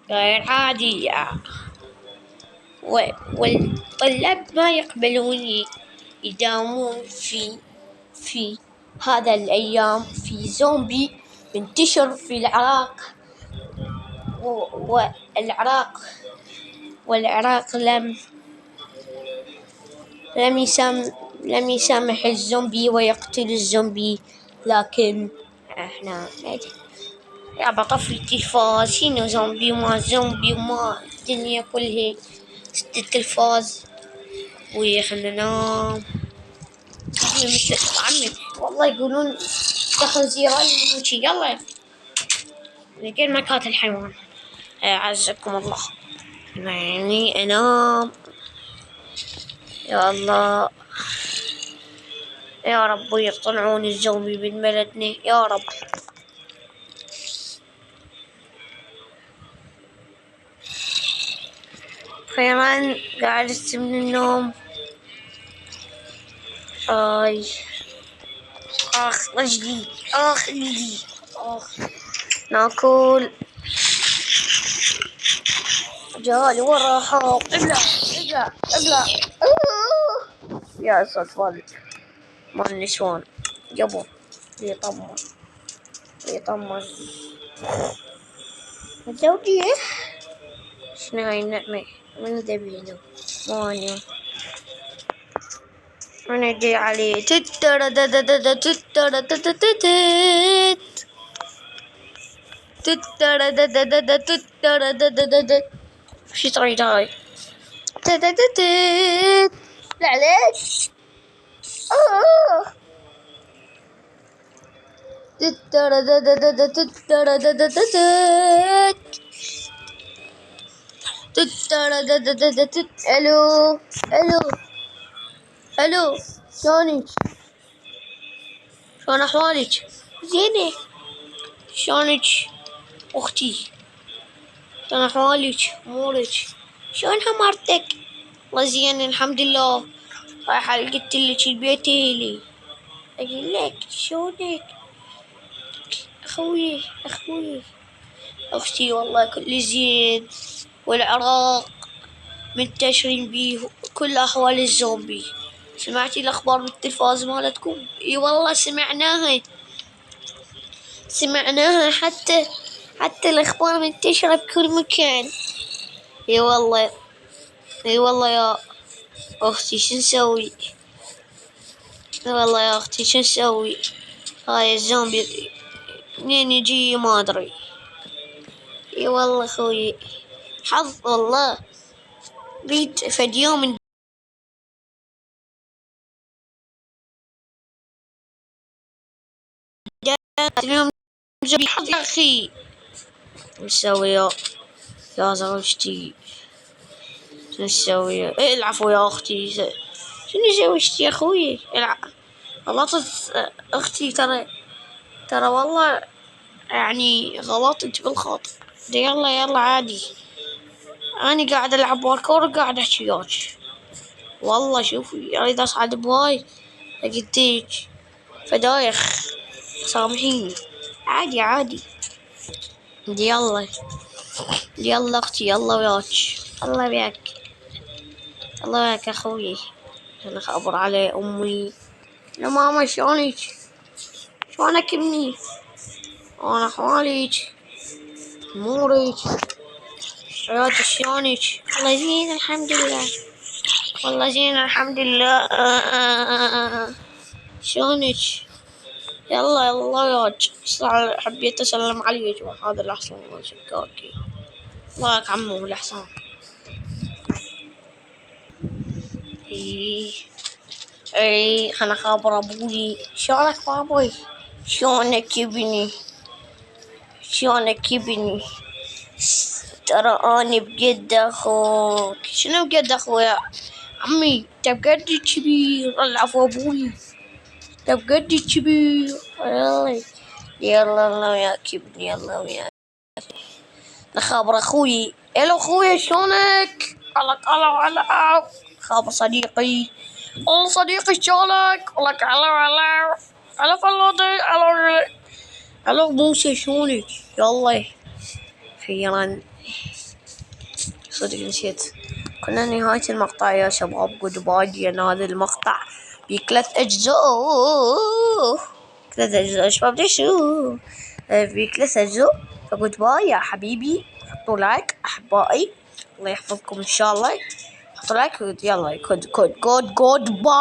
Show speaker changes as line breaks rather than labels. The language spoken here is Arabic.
غير عادية، والطلاب ما يقبلون يداومون في هذا الأيام. في زومبي منتشر في العراق، والعراق لم يسامح الزومبي ويقتل الزومبي، لكن احنا يابا طفي التلفاز، شنو زومبي وما زومبي وما الدنيا كلها ست التلفاز وخلنا ننام. مثل عمي والله يقولون تخنزيران الموشي. يلا لقيت مكات الحيوان، أعزكم الله. يعني أنام يا الله، يا رب يطلعون الزومبي من بلدنا يا رب. أخيرا قعدت من النوم. رجلي ايدي ناكل. جالي ورا حاط. ابلع يا صوت مال النسوان قبل يطمر الزوجية. شنو هاي النعمة؟ من ذبينه ماني أنا جاي عليه. شي طريقة هاي؟ معليش. الو شلونك؟ شلون احوالك؟ زينة. شلونك اختي؟ شلون احوالك امورك؟ شلونها مرتك؟ والله زين الحمد لله. رايحة قلتلك البيت الي اقول لك شلونك اخوي اختي. والله كل زين، والعراق منتشرين بيه كل احوال الزومبي. سمعتي الاخبار بالتلفاز مالتكم؟ اي والله سمعناها حتى الاخبار منتشرة بكل مكان. اي والله يا اختي شو نسوي؟ والله يا اختي شو نسوي؟ هاي الزومبي منين يجي ما ادري. اي والله خوي حظ والله. بيت فد يوم اليوم زومبي حظ يا اخي. نسوي يا زوجتي؟ شو نسوي؟ العفو يا اختي. شنو زوجتي يا اخوي؟ غلطت اختي ترى والله يعني غلطت بالخطأ. يلا عادي. أنا قاعد ألعب باركور وقاعد أحكي وياك. والله شوفي أريد أصعد بواي قلتلك فدايخ سامحيني. عادي. يلا أختي يلا وياك. الله وياك أخوي. أنا خابر على أمي. يا ماما شلونك ابني؟ أنا حواليك أمورك حياتك شلونك؟ والله زين الحمد لله. شلونك؟ يلا وياك. حبيت أسلم عليك وهذا الحصان مال شكاكي. الله ياك عمو الحصان. اي خلنا خابر ابوي. شلونك بابوي؟ شلونك ابني؟ ترى اني بجد اخوك. شنو بجد اخويا عمي؟ انت بجد كبير. العفو ابوي انت بجد كبير. يلا الله وياك ابني. يلا وياك خابر اخوي. الو اخوي شلونك؟ هلا خابر صديقي. والله صديقي شلونك؟ لك هلا فلوطي. هلا موسى شلونك؟ يلا خيرا صدق نسيت. كنا نهاية المقطع يا شباب. جود باي. لأن هذا المقطع بثلاث أجزاء. 3 أجزاء شباب شو في 3 أجزاء. فجود باي يا حبيبي. حطوا لايك أحبائي. الله يحفظكم إن شاء الله. حطوا لايك. يلا. جود باي.